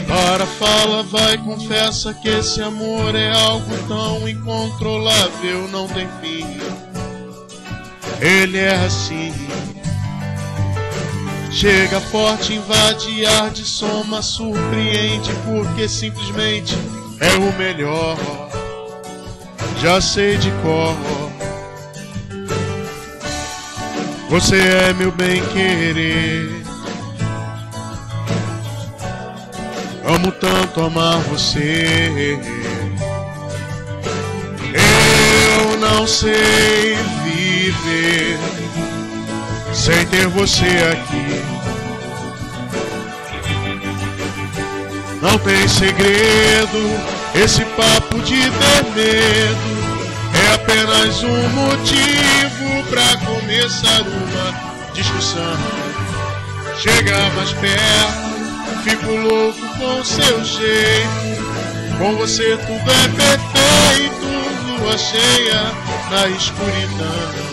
Para, fala, vai, confessa que esse amor é algo tão incontrolável, não tem fim. Ele é assim. Chega forte, invade, arde, soma, surpreende, porque simplesmente é o melhor. Já sei de cor. Você é meu bem-querer. Amo tanto amar você. Eu não sei viver sem ter você aqui. Não tem segredo esse papo de ter medo. É apenas um motivo pra começar uma discussão. Chega mais perto, fico louco com seu jeito. Com você tudo é perfeito, lua cheia na escuridão.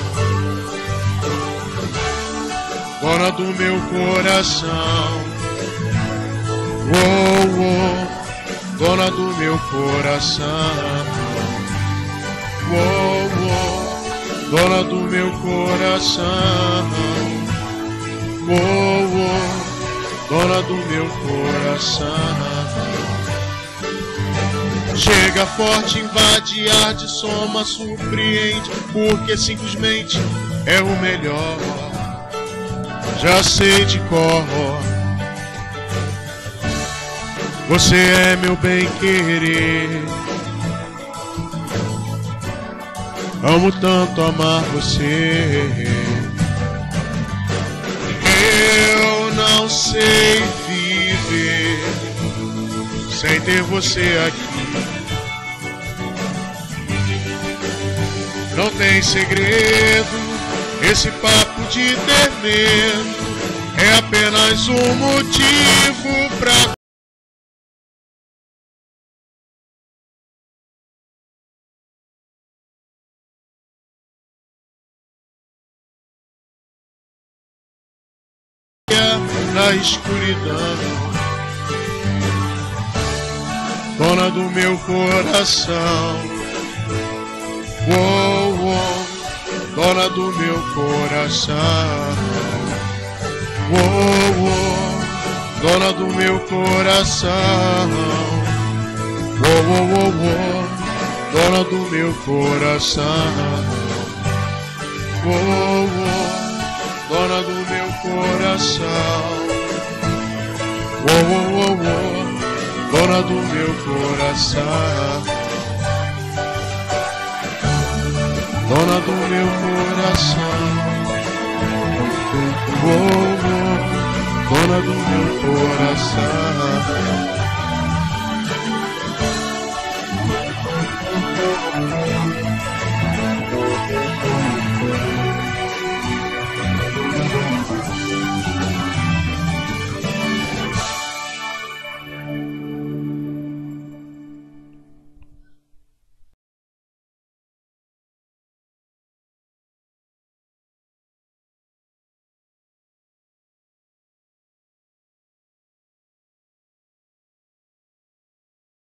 Dona do meu coração, oh, oh, dona do meu coração, oh, oh, dona do meu coração, oh, oh, dona do meu coração. Chega forte, invade, arde, soma, surpreende, porque simplesmente é o melhor. Já sei de cor. Você é meu bem-querer. Amo tanto amar você. Eu não sei viver sem ter você aqui. Não tem segredo esse papo de ter medo. É apenas um motivo pra na escuridão. Dona do meu coração, oh, oh, dona do meu coração, oh, oh, dona do meu coração, oh, oh, oh, oh, dona do meu coração, oh, oh, dona do meu coração, oh, oh, oh, oh, dona do meu coração, dona do meu coração, oh, oh, dona do meu coração.